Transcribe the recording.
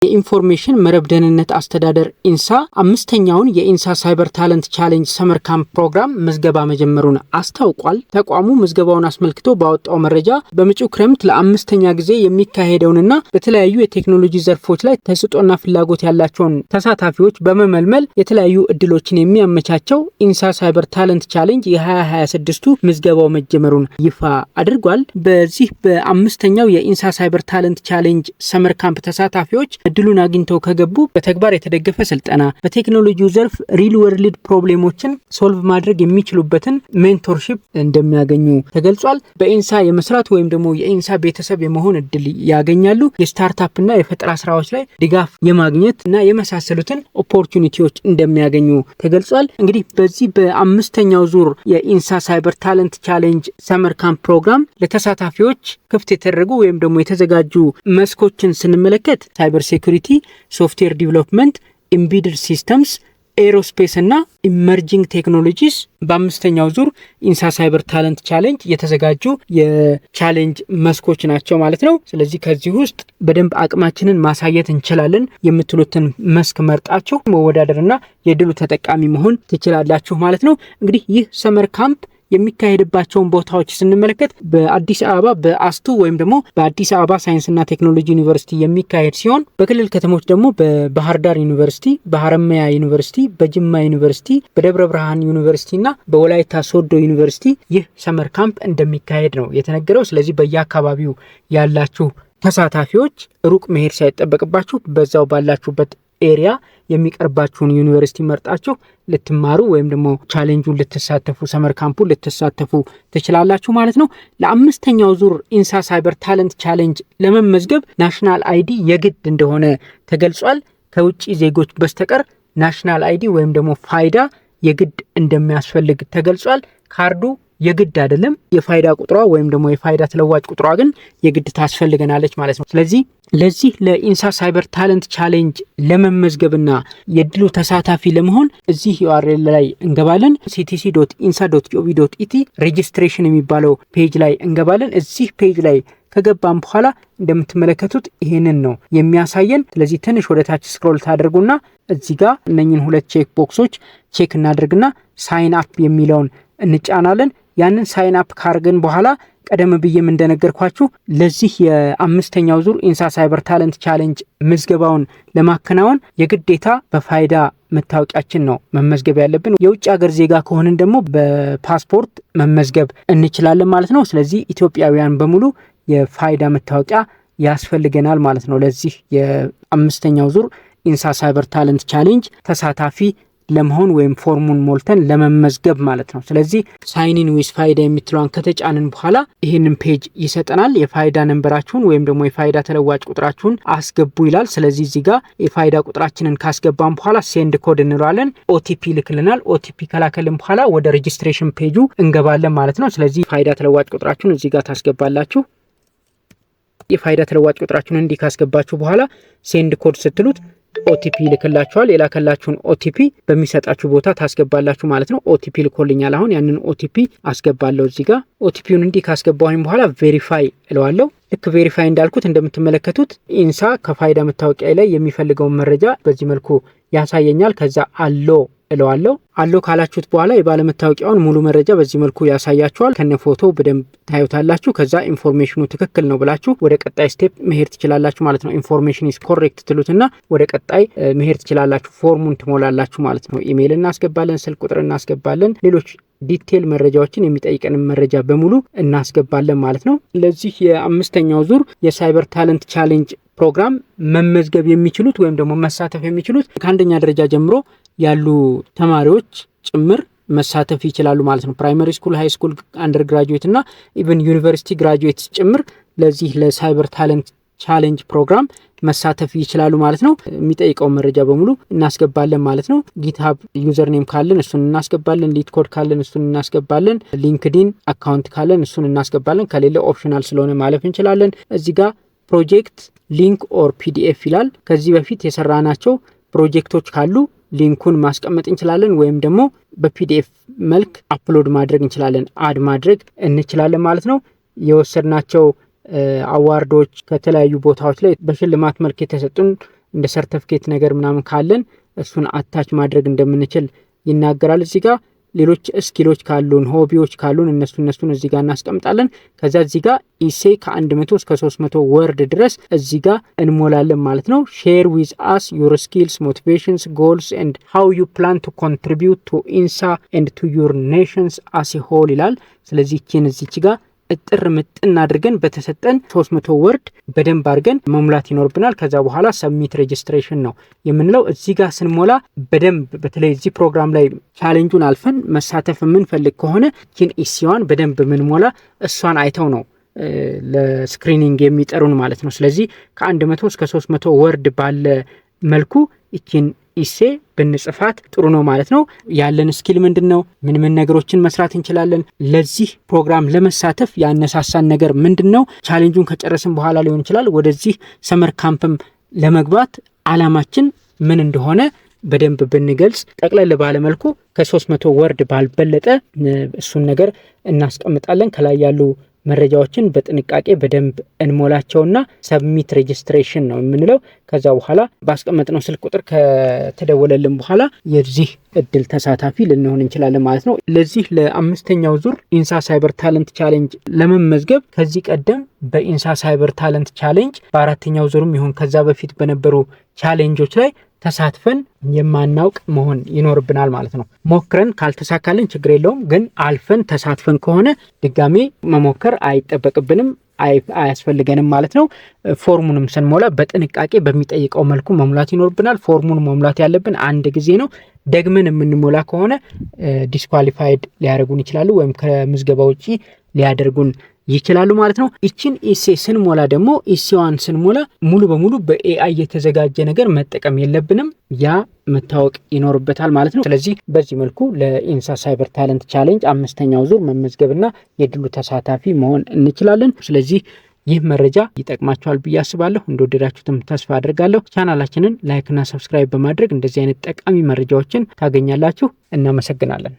የኢንፎርሜሽን መረብ ደህንነት አስተዳደር ኢንሳ አምስተኛውን የኢንሳ ሳይበር ታለንት ቻሌንጅ ሰመር ካምፕ ፕሮግራም ምዝገባ መጀመሩን አስታውቋል። ተቋሙ ምዝገባውን አስመልክቶ ባወጣው መረጃ በመጪው ክረምት ለአምስተኛ ጊዜ የሚካሄደውንና በተለያዩ የቴክኖሎጂ ዘርፎች ላይ ተሰጥኦና ፍላጎት ያላቸውን ተሳታፊዎች በመመልመል የተለያዩ እድሎችን የሚያመቻቸው ኢንሳ ሳይበር ታለንት ቻሌንጅ የ2026 ምዝገባው መጀመሩን ይፋ አድርጓል። በዚህ በአምስተኛው የኢንሳ ሳይበር ታለንት ቻሌንጅ ሰመር ካምፕ ተሳታፊዎች እድሉን አግኝተው ከገቡ በተግባር የተደገፈ ስልጠና፣ በቴክኖሎጂው ዘርፍ ሪል ወርልድ ፕሮብሌሞችን ሶልቭ ማድረግ የሚችሉበትን ሜንቶርሺፕ እንደሚያገኙ ተገልጿል። በኢንሳ የመስራት ወይም ደግሞ የኢንሳ ቤተሰብ የመሆን እድል ያገኛሉ። የስታርታፕ እና የፈጠራ ስራዎች ላይ ድጋፍ የማግኘት እና የመሳሰሉትን ኦፖርቹኒቲዎች እንደሚያገኙ ተገልጿል። እንግዲህ በዚህ በአምስተኛው ዙር የኢንሳ ሳይበር ታለንት ቻሌንጅ ሰመር ካምፕ ፕሮግራም ለተሳታፊዎች ክፍት የተደረጉ ወይም ደግሞ የተዘጋጁ መስኮችን ስንመለከት ሳይበር ሴኩሪቲ፣ ሶፍትዌር ዲቨሎፕመንት፣ ኢምቤድድ ሲስተምስ፣ ኤሮስፔስ እና ኢመርጂንግ ቴክኖሎጂስ በአምስተኛው ዙር ኢንሳ ሳይበር ታለንት ቻሌንጅ የተዘጋጁ የቻሌንጅ መስኮች ናቸው ማለት ነው። ስለዚህ ከዚህ ውስጥ በደንብ አቅማችንን ማሳየት እንችላለን የምትሉትን መስክ መርጣችሁ መወዳደርና የድሉ ተጠቃሚ መሆን ትችላላችሁ ማለት ነው። እንግዲህ ይህ ሰመር ካምፕ የሚካሄድባቸውን ቦታዎች ስንመለከት በአዲስ አበባ በአስቱ ወይም ደግሞ በአዲስ አበባ ሳይንስና ቴክኖሎጂ ዩኒቨርሲቲ የሚካሄድ ሲሆን በክልል ከተሞች ደግሞ በባህር ዳር ዩኒቨርሲቲ፣ በሐረማያ ዩኒቨርሲቲ፣ በጅማ ዩኒቨርሲቲ፣ በደብረ ብርሃን ዩኒቨርሲቲ እና በወላይታ ሶዶ ዩኒቨርሲቲ ይህ ሰመር ካምፕ እንደሚካሄድ ነው የተነገረው። ስለዚህ በየአካባቢው ያላችሁ ተሳታፊዎች ሩቅ መሄድ ሳይጠበቅባችሁ በዛው ባላችሁበት ኤሪያ የሚቀርባችሁን ዩኒቨርሲቲ መርጣችሁ ልትማሩ ወይም ደግሞ ቻሌንጁን ልትሳተፉ ሰመር ካምፑን ልትሳተፉ ትችላላችሁ ማለት ነው። ለአምስተኛው ዙር ኢንሳ ሳይበር ታለንት ቻሌንጅ ለመመዝገብ ናሽናል አይዲ የግድ እንደሆነ ተገልጿል። ከውጪ ዜጎች በስተቀር ናሽናል አይዲ ወይም ደግሞ ፋይዳ የግድ እንደሚያስፈልግ ተገልጿል። ካርዱ የግድ አይደለም። የፋይዳ ቁጥሯ ወይም ደግሞ የፋይዳ ተለዋጭ ቁጥሯ ግን የግድ ታስፈልገናለች ማለት ነው። ስለዚህ ለዚህ ለኢንሳ ሳይበር ታለንት ቻሌንጅ ለመመዝገብና የድሉ ተሳታፊ ለመሆን እዚህ URL ላይ እንገባለን። ctc.insa.gov.et ሬጂስትሬሽን የሚባለው ፔጅ ላይ እንገባለን። እዚህ ፔጅ ላይ ከገባን በኋላ እንደምትመለከቱት ይሄንን ነው የሚያሳየን። ስለዚህ ትንሽ ወደ ታች ስክሮል ታደርጉና እዚህ ጋር እነኝን ሁለት ቼክ ቦክሶች ቼክ እናደርግና ሳይን አፕ የሚለውን እንጫናለን። ያንን ሳይን አፕ ካርገን በኋላ ቀደም ብዬም እንደነገርኳችሁ ለዚህ የአምስተኛው ዙር ኢንሳ ሳይበር ታለንት ቻሌንጅ ምዝገባውን ለማከናወን የግዴታ በፋይዳ መታወቂያችን ነው መመዝገብ ያለብን። የውጭ ሀገር ዜጋ ከሆንን ደግሞ በፓስፖርት መመዝገብ እንችላለን ማለት ነው። ስለዚህ ኢትዮጵያውያን በሙሉ የፋይዳ መታወቂያ ያስፈልገናል ማለት ነው ለዚህ የአምስተኛው ዙር ኢንሳ ሳይበር ታለንት ቻሌንጅ ተሳታፊ ለመሆን ወይም ፎርሙን ሞልተን ለመመዝገብ ማለት ነው። ስለዚህ ሳይኒን ዊዝ ፋይዳ የምትለዋን ከተጫንን በኋላ ይሄንን ፔጅ ይሰጠናል። የፋይዳ ነምበራችሁን ወይም ደግሞ የፋይዳ ተለዋጭ ቁጥራችሁን አስገቡ ይላል። ስለዚህ እዚህ ጋር የፋይዳ ቁጥራችንን ካስገባን በኋላ ሴንድ ኮድ እንለዋለን። ኦቲፒ ልክልናል። ኦቲፒ ከላከልን በኋላ ወደ ሬጂስትሬሽን ፔጁ እንገባለን ማለት ነው። ስለዚህ ፋይዳ ተለዋጭ ቁጥራችሁን እዚህ ጋር ታስገባላችሁ። የፋይዳ ተለዋጭ ቁጥራችሁን እንዲህ ካስገባችሁ በኋላ ሴንድ ኮድ ስትሉት ኦቲፒ ልክላችኋል። የላከላችሁን ኦቲፒ በሚሰጣችሁ ቦታ ታስገባላችሁ ማለት ነው። ኦቲፒ ልኮልኛል። አሁን ያንን ኦቲፒ አስገባለሁ እዚህ ጋር። ኦቲፒውን እንዲህ ካስገባሁኝ በኋላ ቬሪፋይ እለዋለሁ። ልክ ቬሪፋይ እንዳልኩት እንደምትመለከቱት ኢንሳ ከፋይዳ መታወቂያ ላይ የሚፈልገውን መረጃ በዚህ መልኩ ያሳየኛል። ከዛ አሎ እለዋለሁ። አሎ ካላችሁት በኋላ የባለመታወቂያውን ሙሉ መረጃ በዚህ መልኩ ያሳያችኋል። ከነ ፎቶ በደንብ ታዩታላችሁ። ከዛ ኢንፎርሜሽኑ ትክክል ነው ብላችሁ ወደ ቀጣይ ስቴፕ መሄድ ትችላላችሁ ማለት ነው። ኢንፎርሜሽን ኢዝ ኮሬክት ትሉትና ወደ ቀጣይ መሄድ ትችላላችሁ። ፎርሙን ትሞላላችሁ ማለት ነው። ኢሜይል እናስገባለን፣ ስልክ ቁጥር እናስገባለን፣ ሌሎች ዲቴል መረጃዎችን የሚጠይቀንን መረጃ በሙሉ እናስገባለን ማለት ነው። ለዚህ የአምስተኛው ዙር የሳይበር ታለንት ቻሌንጅ ፕሮግራም መመዝገብ የሚችሉት ወይም ደግሞ መሳተፍ የሚችሉት ከአንደኛ ደረጃ ጀምሮ ያሉ ተማሪዎች ጭምር መሳተፍ ይችላሉ ማለት ነው። ፕራይመሪ ስኩል፣ ሃይ ስኩል፣ አንደር ግራጁዌት እና ኢቭን ዩኒቨርሲቲ ግራጁዌትስ ጭምር ለዚህ ለሳይበር ታለንት ቻሌንጅ ፕሮግራም መሳተፍ ይችላሉ ማለት ነው። የሚጠይቀው መረጃ በሙሉ እናስገባለን ማለት ነው። ጊትሃብ ዩዘርኔም ካለን እሱን እናስገባለን። ሊድ ኮድ ካለን እሱን እናስገባለን። ሊንክዲን አካውንት ካለን እሱን እናስገባለን። ከሌለ ኦፕሽናል ስለሆነ ማለፍ እንችላለን። እዚህ ጋር ፕሮጀክት ሊንክ ኦር ፒዲኤፍ ይላል። ከዚህ በፊት የሰራናቸው ፕሮጀክቶች ካሉ ሊንኩን ማስቀመጥ እንችላለን ወይም ደግሞ በፒዲኤፍ መልክ አፕሎድ ማድረግ እንችላለን፣ አድ ማድረግ እንችላለን ማለት ነው። የወሰድናቸው አዋርዶች ከተለያዩ ቦታዎች ላይ በሽልማት መልክ የተሰጡን እንደ ሰርቲፊኬት ነገር ምናምን ካለን እሱን አታች ማድረግ እንደምንችል ይናገራል። እዚህ ጋር ሌሎች ስኪሎች ካሉን ሆቢዎች ካሉን እነሱን እዚህ ጋር እናስቀምጣለን። ከዛ እዚህ ጋር ኢሴ ከ100 እስከ 300 ወርድ ድረስ እዚህ ጋር እንሞላለን ማለት ነው። ሼር ዊዝ አስ ዩር ስኪልስ ሞቲቬሽንስ ጎልስ ኤንድ ሃው ዩ ፕላን ቱ ኮንትሪቢዩት ቱ ኢንሳ ኤንድ ቱ ዩር ኔሽንስ አስ ሆል ይላል። ስለዚህ ይህችን እዚች ጋር እጥር ምጥን አድርገን በተሰጠን 300 ወርድ በደንብ አድርገን መሙላት ይኖርብናል። ከዛ በኋላ ሰብሚት ሬጅስትሬሽን ነው የምንለው። እዚህ ጋር ስንሞላ በደንብ በተለይ እዚህ ፕሮግራም ላይ ቻሌንጁን አልፈን መሳተፍ የምንፈልግ ከሆነ ይህን ኢሲዋን በደንብ ምንሞላ እሷን አይተው ነው ለስክሪኒንግ የሚጠሩን ማለት ነው። ስለዚህ ከ100 እስከ 300 ወርድ ባለ መልኩ ይህን ኢሴ ብንጽፋት ጥሩ ነው ማለት ነው። ያለን ስኪል ምንድነው? ምን ነገሮችን መስራት እንችላለን? ለዚህ ፕሮግራም ለመሳተፍ ያነሳሳን ነገር ምንድነው? ቻሌንጁን ከጨረስን በኋላ ሊሆን ይችላል ወደዚህ ሰመር ካምፕም ለመግባት አላማችን ምን እንደሆነ በደንብ ብንገልጽ ጠቅለል ባለ መልኩ ከ300 ወርድ ባልበለጠ እሱን ነገር እናስቀምጣለን። ከላይ ያሉ መረጃዎችን በጥንቃቄ በደንብ እንሞላቸውና ሰብሚት ሬጅስትሬሽን ነው የምንለው። ከዛ በኋላ ባስቀመጥነው ስልክ ቁጥር ከተደወለልን በኋላ የዚህ እድል ተሳታፊ ልንሆን እንችላለን ማለት ነው። ለዚህ ለአምስተኛው ዙር ኢንሳ ሳይበር ታለንት ቻሌንጅ ለመመዝገብ ከዚህ ቀደም በኢንሳ ሳይበር ታለንት ቻሌንጅ በአራተኛው ዙርም ይሁን ከዛ በፊት በነበሩ ቻሌንጆች ላይ ተሳትፈን የማናውቅ መሆን ይኖርብናል ማለት ነው። ሞክረን ካልተሳካልን ችግር የለውም፣ ግን አልፈን ተሳትፈን ከሆነ ድጋሜ መሞከር አይጠበቅብንም፣ አያስፈልገንም ማለት ነው። ፎርሙንም ስንሞላ በጥንቃቄ በሚጠይቀው መልኩ መሙላት ይኖርብናል። ፎርሙን መሙላት ያለብን አንድ ጊዜ ነው። ደግመን የምንሞላ ከሆነ ዲስኳሊፋይድ ሊያደርጉን ይችላሉ ወይም ከምዝገባ ውጪ ሊያደርጉን ይችላሉ ማለት ነው። ይችን ኢሴ ስንሞላ ደግሞ ኢሴዋን ስንሞላ ሙሉ በሙሉ በኤአይ የተዘጋጀ ነገር መጠቀም የለብንም። ያ መታወቅ ይኖርበታል ማለት ነው። ስለዚህ በዚህ መልኩ ለኢንሳ ሳይበር ታለንት ቻሌንጅ አምስተኛው ዙር መመዝገብና የድሉ ተሳታፊ መሆን እንችላለን። ስለዚህ ይህ መረጃ ይጠቅማችኋል ብዬ አስባለሁ። እንደወደዳችሁትም ተስፋ አድርጋለሁ። ቻናላችንን ላይክና ሰብስክራይብ በማድረግ እንደዚህ አይነት ጠቃሚ መረጃዎችን ታገኛላችሁ። እናመሰግናለን።